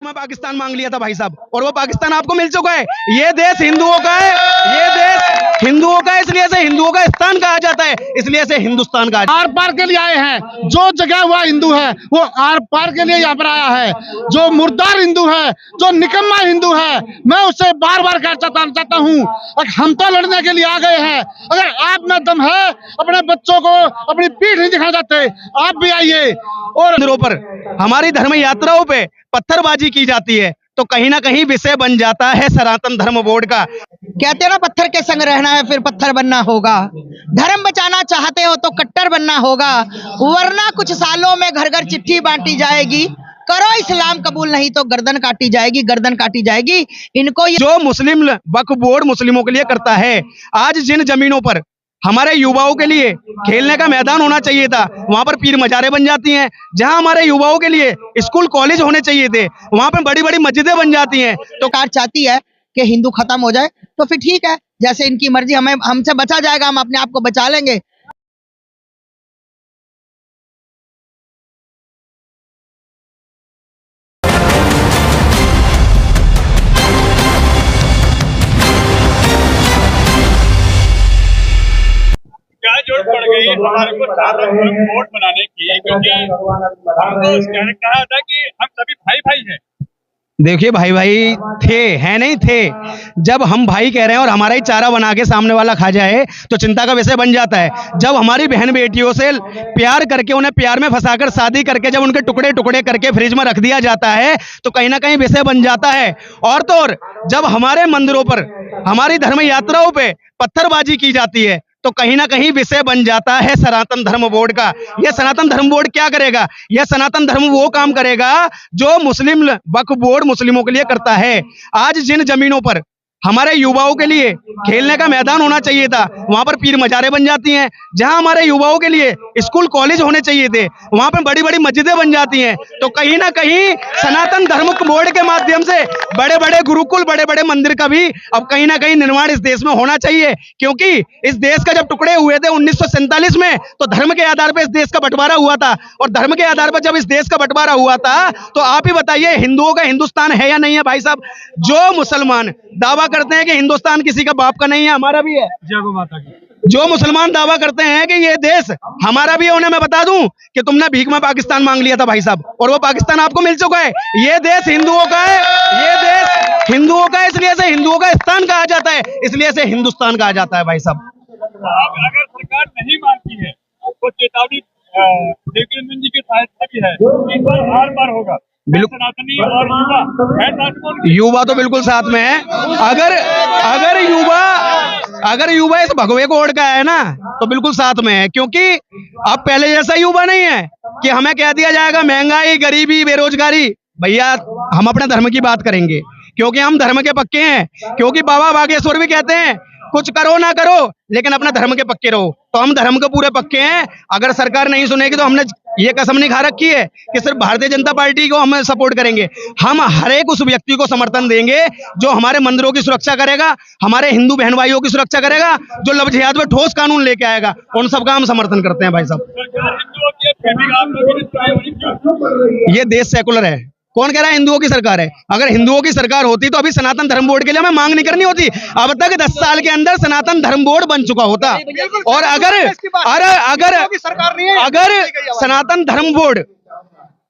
में पाकिस्तान मांग लिया था भाई साहब, और वो पाकिस्तान आपको मिल चुका है। ये देश हिंदुओं का है, ये देश हिंदुओं का है, इसलिए से हिंदुओं का स्थान कहा जाता है, इसलिए से हिंदुस्तान कहा। आर पार के लिए आए हैं। जो जगह हुआ हिंदू है वो आर पार के लिए यहाँ पर आया है। जो मुर्दार हिंदू है, जो निकम्मा हिंदू है, मैं उससे बार बार कहना चाहता हूँ, हम तो लड़ने के लिए आ गए हैं। अगर आप में दम है, अपने बच्चों को अपनी पीठ नहीं दिखा जाते, आप भी आइए। और मंदिरों पर, हमारी धर्म यात्राओं पे पत्थरबाजी की जाती है, तो कहीं ना कहीं विषय बन जाता है सनातन धर्म बोर्ड का। कहते हैं ना, पत्थर के संग रहना है फिर पत्थर बनना होगा। धर्म बचाना चाहते हो तो कट्टर बनना होगा, वरना कुछ सालों में घर घर चिट्ठी बांटी जाएगी, करो इस्लाम कबूल नहीं तो गर्दन काटी जाएगी, गर्दन काटी जाएगी। इनको जो मुस्लिम वक्फ बोर्ड मुस्लिमों के लिए करता है, आज जिन जमीनों पर हमारे युवाओं के लिए खेलने का मैदान होना चाहिए था, वहां पर पीर मजारे बन जाती हैं। जहां हमारे युवाओं के लिए स्कूल कॉलेज होने चाहिए थे, वहां पर बड़ी बड़ी मस्जिदें बन जाती हैं। तो कार चाहती है कि हिंदू खत्म हो जाए, तो फिर ठीक है, जैसे इनकी मर्जी, हमें हमसे बचा जाएगा, हम अपने आप को बचा लेंगे। क्या जरूरत पड़ गई हमारे को सनातन धर्म बोर्ड बनाने की, क्योंकि हमको कहा था कि हम सभी भाई भाई हैं। देखिए, भाई भाई थे, हैं नहीं थे। जब हम भाई कह रहे हैं और हमारा ही चारा बना के सामने वाला खा जाए तो चिंता का विषय बन जाता है। जब हमारी बहन बेटियों से प्यार करके, उन्हें प्यार में फंसाकर शादी करके जब उनके टुकड़े टुकड़े करके फ्रिज में रख दिया जाता है, तो कहीं ना कहीं विषय बन जाता है। और तो और जब हमारे मंदिरों पर, हमारी धर्म यात्राओं पे पत्थरबाजी की जाती है, तो कहीं ना कहीं विषय बन जाता है सनातन धर्म बोर्ड का। यह सनातन धर्म बोर्ड क्या करेगा? यह सनातन धर्म वो काम करेगा जो मुस्लिम वक्फ बोर्ड मुस्लिमों के लिए करता है। आज जिन जमीनों पर हमारे युवाओं के लिए खेलने का मैदान होना चाहिए था, वहां पर पीर मजारे बन जाती हैं। जहां हमारे युवाओं के लिए स्कूल कॉलेज होने चाहिए थे, वहां पर बड़ी बड़ी मस्जिदें बन जाती हैं। तो कहीं ना कहीं सनातन धर्म बोर्ड के माध्यम से बड़े बड़े गुरुकुल, बड़े बड़े मंदिर का भी अब कहीं ना कहीं निर्माण इस देश में होना चाहिए। क्योंकि इस देश का जब टुकड़े हुए थे 1947 में, तो धर्म के आधार पर इस देश का बंटवारा हुआ था। और धर्म के आधार पर जब इस देश का बंटवारा हुआ था, तो आप ही बताइए, हिंदुओं का हिंदुस्तान है या नहीं है भाई साहब? जो मुसलमान दावा करते हैं कि हिंदुस्तान किसी का बाप का नहीं है, हमारा भी है। जय गो माता की। जो मुसलमान दावा करते हैं कि ये देश हमारा भी है, उन्हें मैं बता दूं कि तुमने भीख में पाकिस्तान मांग लिया था भाई साहब, और वो पाकिस्तान आपको मिल चुका है। ये देश हिंदुओं का है, ये देश हिंदुओं का है, इसलिए से हिंदुओं का स्थान कहा जाता है, इसलिए से हिंदुस्तान कहा जाता है भाई साहब। अब अगर सरकार नहीं मानती है तो चेतावनी देवी नंदन जी की सहायता भी है, इस बार आर पार होगा। बिल्कुल। सनातनी और युवा है, युवा तो बिल्कुल साथ में है। अगर अगर युवा इस भगवे को ओढ़ का है ना, तो बिल्कुल साथ में है। क्योंकि अब पहले जैसा युवा नहीं है कि हमें कह दिया जाएगा महंगाई, गरीबी, बेरोजगारी। भैया, हम अपने धर्म की बात करेंगे, क्योंकि हम धर्म के पक्के हैं। क्योंकि बाबा बागेश्वर भी कहते हैं, कुछ करो ना करो लेकिन अपना धर्म के पक्के रहो। तो हम धर्म के पूरे पक्के हैं। अगर सरकार नहीं सुनेगी तो हमने ये कसम नहीं खा रखी है कि सिर्फ भारतीय जनता पार्टी को हम सपोर्ट करेंगे। हम हर एक उस व्यक्ति को समर्थन देंगे जो हमारे मंदिरों की सुरक्षा करेगा, हमारे हिंदू बहन भाइयों की सुरक्षा करेगा, जो लव जिहाद में ठोस कानून लेके आएगा, उन सबका हम समर्थन करते हैं भाई साहब। सरकार हिंदुओं की है, फिर भी आप लोगों की क्यों? ये देश सेकुलर है। कौन कह रहा है हिंदुओं की सरकार है? अगर हिंदुओं की सरकार होती तो अभी सनातन धर्म बोर्ड के लिए हमें मांग नहीं करनी होती। अब तक 10 साल के अंदर सनातन धर्म बोर्ड बन चुका होता। और अगर सनातन धर्म बोर्ड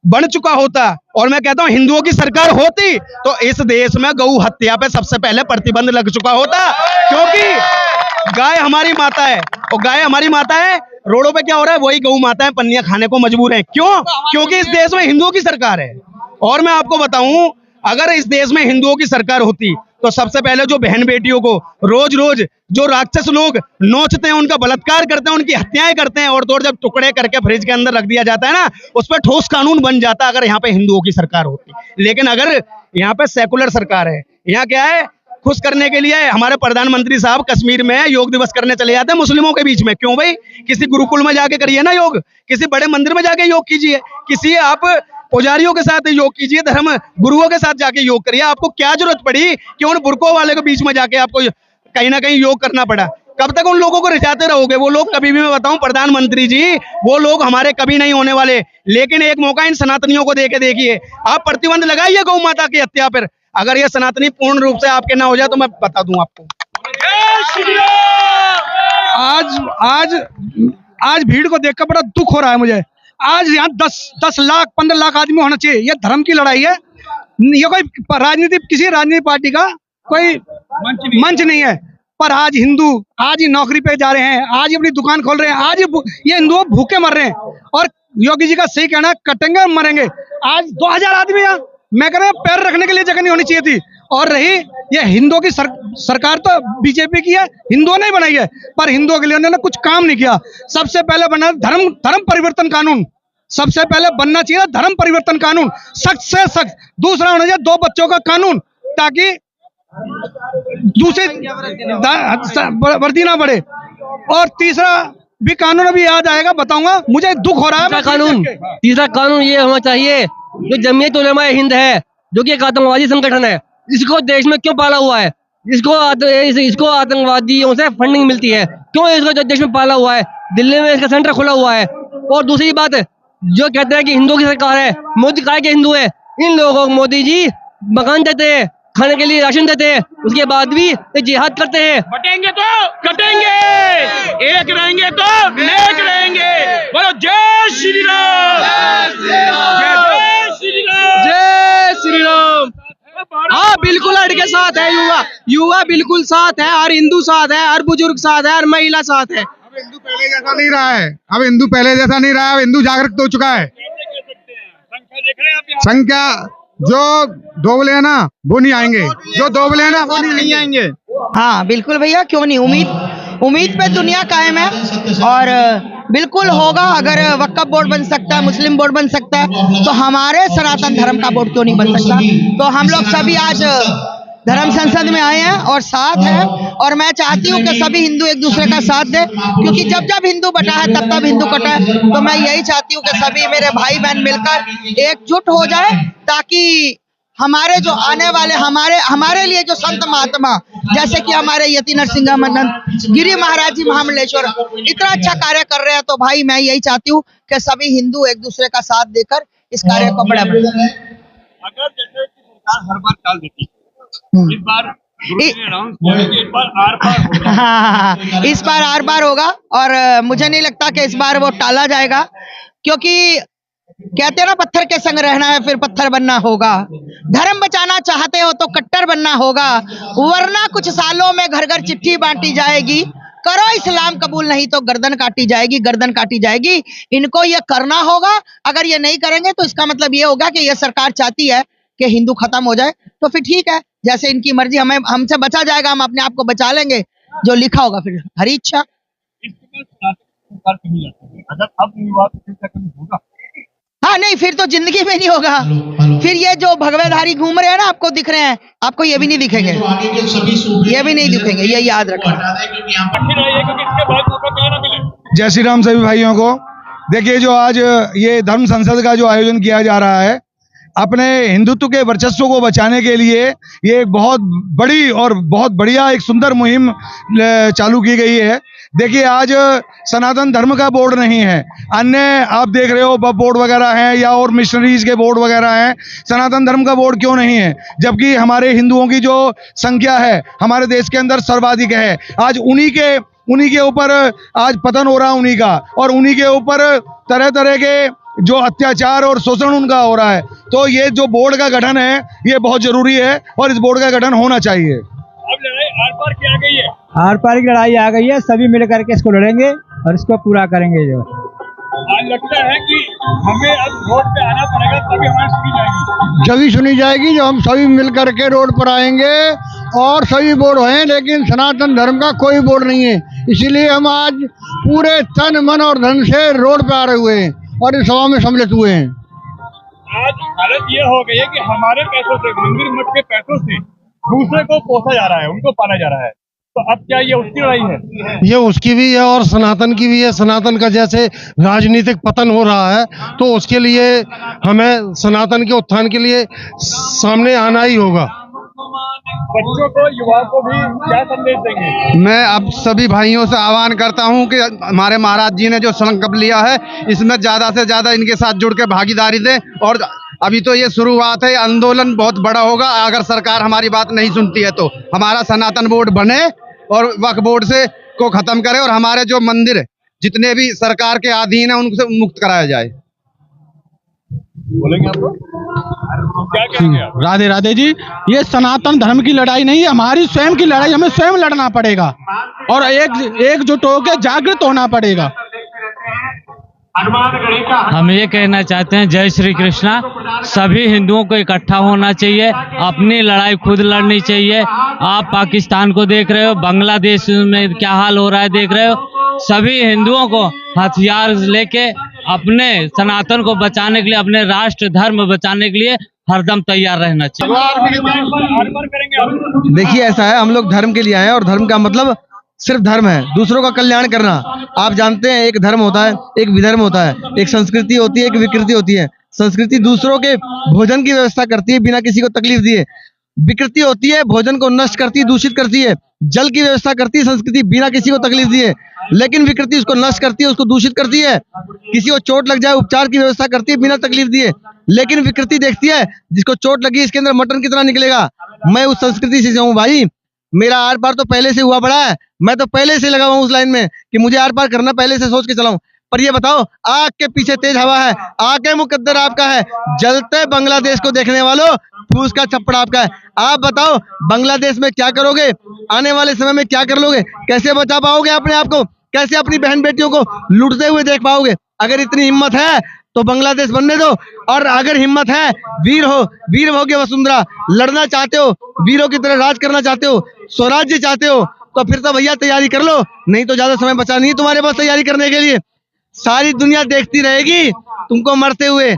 बन चुका होता और मैं कहता हूं हिंदुओं की सरकार होती, तो इस देश में गौ हत्या पे सबसे पहले प्रतिबंध लग चुका होता। क्योंकि गाय हमारी माता है, और गाय हमारी माता है, रोडों पे क्या हो रहा है? वही गौ माता है पन्नियां खाने को मजबूर है। क्यों? क्योंकि इस देश में हिंदुओं की सरकार है। और मैं आपको बताऊं, अगर इस देश में हिंदुओं की सरकार होती तो सबसे पहले जो बहन बेटियों को रोज रोज जो राक्षस लोग नोचते हैं, उनका बलात्कार करते हैं, उनकी हत्याएं करते हैं, और तो और जब टुकड़े करके फ्रिज के अंदर रख दिया जाता है ना, उस पर ठोस कानून बन जाता अगर यहाँ पे हिंदुओं की सरकार होती। लेकिन अगर यहाँ पे सेकुलर सरकार है, यहाँ क्या है, खुश करने के लिए हमारे प्रधानमंत्री साहब कश्मीर में योग दिवस करने चले जाते हैं मुस्लिमों के बीच में। क्यों भाई? किसी गुरुकुल में जाके करिए ना योग, किसी बड़े मंदिर में जाके योग कीजिए, किसी आप पुजारियों के साथ योग कीजिए, धर्म गुरुओं के साथ जाके योग करिए। आपको क्या जरूरत पड़ी कि उन बुरकों वाले के बीच में जाके आपको कहीं ना कहीं योग करना पड़ा? कब तक उन लोगों को रिझाते रहोगे? वो लोग कभी भी, मैं बताऊं प्रधानमंत्री जी, वो लोग हमारे कभी नहीं होने वाले। लेकिन एक मौका इन सनातनियों को देके देखिए, आप प्रतिबंध लगाइए गौ माता की हत्या पर। अगर ये सनातनी पूर्ण रूप से आपके ना हो जाए तो मैं बता दूं आपको। आज भीड़ को देखकर बड़ा दुख हो रहा है मुझे। आज यहाँ 10 लाख 15 लाख आदमी होना चाहिए। ये धर्म की लड़ाई है, ये कोई राजनीति, किसी राजनीतिक पार्टी का कोई मंच नहीं है। पर आज हिंदू आज ही नौकरी पे जा रहे हैं, आज ही अपनी दुकान खोल रहे हैं, आज ये हिंदू भूखे मर रहे हैं। और योगी जी का सही कहना, कटेंगे और मरेंगे। आज 2000 आदमी यहाँ, मैं कह रहा हूँ पैर रखने के लिए जगह नहीं होनी चाहिए थी। और रही ये हिंदुओं की सरकार तो बीजेपी की है, हिंदुओं ने ही बनाई है, पर हिंदुओं के लिए उन्होंने कुछ काम नहीं किया। सबसे पहले बना धर्म परिवर्तन कानून, सबसे पहले बनना चाहिए धर्म परिवर्तन कानून, सख्त से सख्त। दूसरा होना चाहिए 2 बच्चों का कानून, ताकि दूसरे वर्दी ना बढ़े। और तीसरा भी कानून अभी याद आएगा, बताऊंगा। मुझे दुख हो रहा है। तीसरा कानून ये होना चाहिए, जो जमीयत उलेमा हिंद है, जो कि एक आतंकवादी संगठन है, इसको देश में क्यों पाला हुआ है? इसको आतंकवादियों से फंडिंग मिलती है, क्यों इसको देश में पाला हुआ है? दिल्ली में इसका सेंटर खुला हुआ है। और दूसरी बात, जो कहते हैं कि हिंदुओं की सरकार है, मोदी काय के हिंदू है, इन लोगों को मोदी जी मकान देते हैं, खाने के लिए राशन देते हैं, उसके बाद भी ये जिहाद करते हैं। बटेंगे तो कटेंगे, एक रहेंगे तो नेक रहेंगे। बोलो जय श्री राम, जय श्री राम, जय श्री राम। हाँ, बिल्कुल अड़ के साथ है युवा बिल्कुल साथ है, हर हिंदू साथ है, हर बुजुर्ग साथ है, हर महिला साथ है। अब हिंदू पहले जैसा नहीं रहा है, अब हिंदू पहले जैसा नहीं रहा है, अब हिंदू जागरूक हो चुका है। संख्या देख रहे हैं आप यहाँ? संख्या जो दोगले है ना वो नहीं आएंगे, जो दोगले है ना वो नहीं आएंगे। हाँ बिल्कुल भैया, क्यों नहीं। उम्मीद पे दुनिया कायम है और बिल्कुल होगा। अगर वक्फ बोर्ड बन सकता है, मुस्लिम बोर्ड बन सकता है, तो हमारे सनातन धर्म का बोर्ड क्यों नहीं बन सकता? तो हम लोग सभी आज धर्म संसद में आए हैं और साथ हैं, और मैं चाहती हूँ कि सभी हिंदू एक दूसरे का साथ दें, क्योंकि जब जब हिंदू बटा है तब तब हिंदू कटा है। तो मैं यही चाहती हूँ कि सभी मेरे भाई बहन मिलकर एकजुट हो जाए, ताकि हमारे जो आने वाले हमारे लिए जो संत महात्मा, जैसे कि हमारे यति नरसिंह गिरी महाराज जी महामंडलेश्वर इतना अच्छा कार्य कर रहे हैं, तो भाई मैं यही चाहती हूँ कि सभी हिंदू एक दूसरे का साथ देकर इस कार्य को बढ़ाएं। अगर जैसे कि सरकार हर बार टाल देती है, इस बार इस बार आर पार होगा। हाँ, इस बार आर पार होगा, और मुझे नहीं लगता कि इस बार वो टाला जाएगा, क्योंकि कहते हैं ना, पत्थर के संग रहना है फिर पत्थर बनना होगा। धर्म बचाना चाहते हो तो कट्टर बनना होगा, वरना कुछ सालों में घर घर चिट्ठी बांटी जाएगी, करो इस्लाम कबूल नहीं तो गर्दन काटी जाएगी, गर्दन काटी जाएगी। इनको ये करना होगा। अगर ये नहीं करेंगे तो इसका मतलब ये होगा कि ये सरकार चाहती है कि हिंदू खत्म हो जाए। तो फिर ठीक है, जैसे इनकी मर्जी, हमसे बचा जाएगा, हम अपने आप को बचा लेंगे, जो लिखा होगा फिर हरी इच्छा। इसके बाद सरकार कहीं जाती है, अगर अब नहीं हुआ तो फिर क्या कभी होगा? हाँ नहीं, फिर तो जिंदगी में नहीं होगा। फिर ये जो भगवेधारी घूम रहे हैं ना, आपको दिख रहे हैं, आपको ये भी नहीं दिखेंगे, ये भी नहीं दिखेंगे, ये याद रखें। कठिन है ये, क्योंकि इसके बाद मौका क्या ना मिले। जय श्री राम सभी भाइयों को। देखिए, जो आज ये धर्म संसद का जो आयोजन किया जा रहा है, अपने हिंदुत्व के वर्चस्व को बचाने के लिए ये एक बहुत बड़ी और बहुत बढ़िया एक सुंदर मुहिम चालू की गई है। देखिए, आज सनातन धर्म का बोर्ड नहीं है, अन्य आप देख रहे हो वक्फ बोर्ड वगैरह हैं या और मिशनरीज के बोर्ड वगैरह हैं। सनातन धर्म का बोर्ड क्यों नहीं है, जबकि हमारे हिंदुओं की जो संख्या है हमारे देश के अंदर सर्वाधिक है। आज उन्हीं के ऊपर आज पतन हो रहा है उन्हीं का, और उन्हीं के ऊपर तरह तरह के जो अत्याचार और शोषण उनका हो रहा है। तो ये जो बोर्ड का गठन है ये बहुत जरूरी है, और इस बोर्ड का गठन होना चाहिए। अब लड़ाई आर पार की आ गई है, आर पार की लड़ाई आ गई है, सभी मिल करके इसको लड़ेंगे और इसको पूरा करेंगे। जो आज लगता है कि हमें अब रोड पे आना पड़ेगा, तभी हमारी सुनी जाएगी। जब सुनी जाएगी जब हम सभी मिल करके रोड पर आएंगे, और सभी बोर्ड हैं, लेकिन सनातन धर्म का कोई बोर्ड नहीं है। इसीलिए हम आज पूरे तन मन और धन से रोड पे आ रहे हुए हैं और इस सभा में सम्मिलित हुए हैं। आज हालत ये हो गई है कि हमारे पैसों से, मंदिर मठ के पैसों से दूसरे को पोसा जा रहा है, उनको पाला जा रहा है। तो अब क्या ये उसकी लड़ाई है? ये उसकी भी है और सनातन की भी है। सनातन का जैसे राजनीतिक पतन हो रहा है, तो उसके लिए हमें सनातन के उत्थान के लिए सामने आना ही होगा। बच्चों को, युवाओं को भी क्या संदेश देंगे? मैं अब सभी भाइयों से आह्वान करता हूं कि हमारे महाराज जी ने जो संकल्प लिया है इसमें ज़्यादा से ज़्यादा इनके साथ जुड़ के भागीदारी दें। और अभी तो ये शुरुआत है, आंदोलन बहुत बड़ा होगा अगर सरकार हमारी बात नहीं सुनती है तो। हमारा सनातन बोर्ड बने और वक्फ बोर्ड से को ख़त्म करे और हमारे जो मंदिर जितने भी सरकार के अधीन है उनसे मुक्त कराया जाए। बोलेंगे आप लोग? क्या कहेंगे आप? राधे राधे जी, ये सनातन धर्म की लड़ाई नहीं है, हमारी स्वयं की लड़ाई, हमें स्वयं लड़ना पड़ेगा और एकजुट होकर जागृत होना पड़ेगा। हम ये कहना चाहते हैं, जय श्री कृष्णा। सभी हिंदुओं को इकट्ठा होना चाहिए, अपनी लड़ाई खुद लड़नी चाहिए। आप पाकिस्तान को देख रहे हो, बांग्लादेश में क्या हाल हो रहा है देख रहे हो। सभी हिंदुओं को हथियार लेके अपने सनातन को बचाने के लिए, अपने राष्ट्र धर्म बचाने के लिए हरदम तैयार रहना चाहिए। देखिए ऐसा है, हम लोग धर्म के लिए आए हैं और धर्म का मतलब सिर्फ धर्म है, दूसरों का कल्याण करना। आप जानते हैं एक धर्म होता है, एक विधर्म होता है, एक संस्कृति होती है, एक विकृति होती है। संस्कृति दूसरों के भोजन की व्यवस्था करती है बिना किसी को तकलीफ दिए। विकृति होती है, भोजन को नष्ट करती है, दूषित करती है। जल की व्यवस्था करती है संस्कृति बिना किसी को तकलीफ दिए, लेकिन विकृति उसको नष्ट करती है, उसको दूषित करती है। किसी को चोट लग जाए उपचार की व्यवस्था करती है बिना तकलीफ दिए, लेकिन विकृति देखती है जिसको चोट लगी इसके अंदर मटन कितना निकलेगा। मैं उस संस्कृति से हूँ भाई, मेरा आर पार तो पहले से हुआ पड़ा है, मैं तो पहले से लगा हुआ उस लाइन में कि मुझे आर पार करना, पहले से सोच के चला हूँ। पर ये बताओ, आग के पीछे तेज हवा है, आगे मुकद्दर आपका है। जलते बांग्लादेश को देखने वालों, फूस का छप्पड़ आपका है। आप बताओ बांग्लादेश में क्या करोगे, आने वाले समय में क्या कर लोगे, कैसे बचा पाओगे अपने आप को, कैसे अपनी बहन बेटियों को लूटते हुए देख पाओगे। अगर इतनी हिम्मत है तो बांग्लादेश बनने दो, और अगर हिम्मत है, वीर हो, वीर भोगे वसुंधरा, लड़ना चाहते हो, वीरों की तरह राज करना चाहते हो, स्वराज्य चाहते हो, तो फिर तो भैया तैयारी कर लो, नहीं तो ज्यादा समय बचा नहीं तुम्हारे पास तैयारी करने के लिए। सारी दुनिया देखती रहेगी तुमको मरते हुए।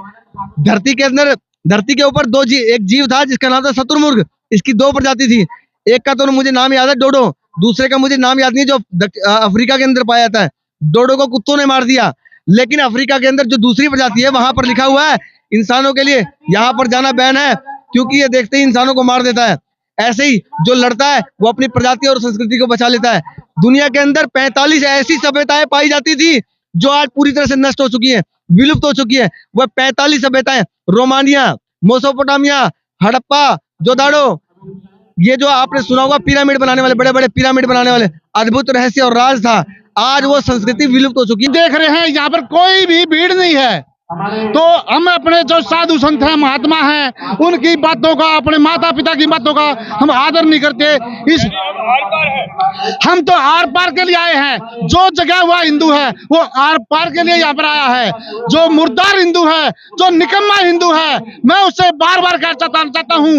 धरती के अंदर, धरती के ऊपर एक जीव था जिसका नाम था शतुरमुर्ग। इसकी दो प्रजाति थी, एक का तो मुझे नाम याद है डोडो, दूसरे का मुझे नाम याद नहीं, जो अफ्रीका के अंदर पाया जाता है। डोडो को कुत्तों ने मार दिया, लेकिन अफ्रीका के अंदर जो दूसरी प्रजाति है वहां पर लिखा हुआ है इंसानों के लिए यहाँ पर जाना बैन है, क्योंकि ये देखते ही इंसानों को मार देता है। ऐसे ही जो लड़ता है वो अपनी प्रजाति और संस्कृति को बचा लेता है। दुनिया के अंदर 45 ऐसी सभ्यताएं पाई जाती थी जो आज पूरी तरह से नष्ट हो चुकी है, विलुप्त हो चुकी है। वह 45 सभ्यताएं, रोमानिया, मेसोपोटामिया, हड़प्पा, जोदाड़ो, ये जो आपने सुना होगा पिरामिड बनाने वाले, बड़े बड़े पिरामिड बनाने वाले, अद्भुत रहस्य और राज था, आज वो संस्कृति विलुप्त हो चुकी है। देख रहे हैं यहाँ पर कोई भी भीड़ नहीं है, तो हम अपने जो साधु संत हैं, महात्मा हैं, उनकी बातों का, अपने माता पिता की बातों का हम आदर नहीं करते। इस हम तो आर पार के लिए आए हैं। जो जगह हुआ हिंदू है वो आर पार के लिए यहाँ पर आया है। जो मुर्दार हिंदू है, जो निकम्मा हिंदू है, मैं उससे बार बार कहना चाहता हूँ,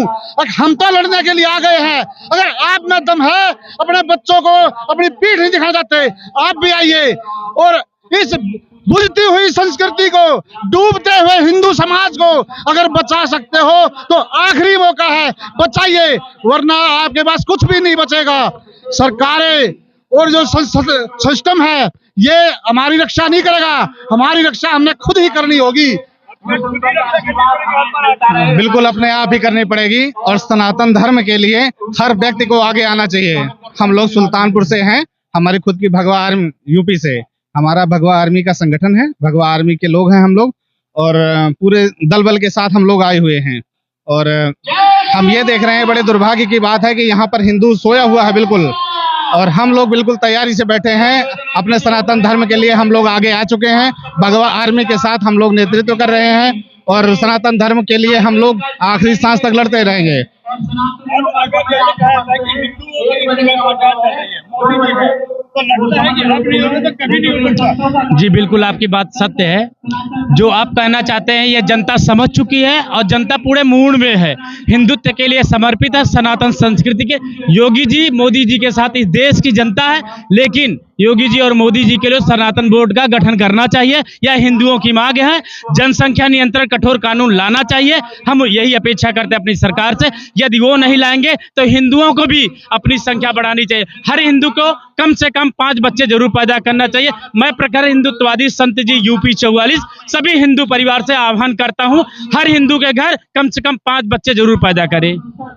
हम तो लड़ने के लिए आ गए हैं। अगर आप में दम है, अपने बच्चों को अपनी पीठ नहीं दिखाना चाहते, आप भी आइए और इस बुझती हुई संस्कृति को, डूबते हुए हिंदू समाज को अगर बचा सकते हो तो आखिरी मौका है, बचाइए, वरना आपके पास कुछ भी नहीं बचेगा। सरकारें और जो सिस्टम है ये हमारी रक्षा नहीं करेगा, हमारी रक्षा हमने खुद ही करनी होगी। बिल्कुल अपने आप ही करनी पड़ेगी, और सनातन धर्म के लिए हर व्यक्ति को आगे आना चाहिए। हम लोग सुल्तानपुर से हैं, हमारी खुद की भगवा आर्मी यूपी से, हमारा भगवा आर्मी का संगठन है, भगवा आर्मी के लोग हैं हम लोग, और पूरे दल बल के साथ हम लोग आए हुए हैं। और हम ये देख रहे हैं, बड़े दुर्भाग्य की बात है कि यहाँ पर हिंदू सोया हुआ है बिल्कुल, और हम लोग बिल्कुल तैयारी से बैठे हैं। अपने सनातन धर्म के लिए हम लोग आगे आ चुके हैं, भगवा आर्मी के साथ हम लोग नेतृत्व कर रहे हैं, और सनातन धर्म के लिए हम लोग आखिरी सांस तक लड़ते रहेंगे। जी बिल्कुल, आपकी बात सत्य है। जो आप कहना चाहते हैं ये जनता समझ चुकी है, और जनता पूरे मूड में है, हिंदुत्व के लिए समर्पित है, सनातन संस्कृति के। योगी जी, मोदी जी के साथ इस देश की जनता है, लेकिन योगी जी और मोदी जी के लिए सनातन बोर्ड का गठन करना चाहिए। यह हिंदुओं की मांग है। जनसंख्या नियंत्रण कठोर कानून लाना चाहिए। हम यही अपेक्षा करते हैं अपनी सरकार से। यदि वो नहीं लाएंगे तो हिंदुओं को भी अपनी संख्या बढ़ानी चाहिए। हर हिंदू को कम से कम 5 बच्चे जरूर पैदा करना चाहिए। मैं प्रखर हिंदुत्ववादी संत जी यूपी 44 सभी हिंदू परिवार से आह्वान करता हूं, हर हिंदू के घर कम से कम 5 बच्चे जरूर पैदा करें।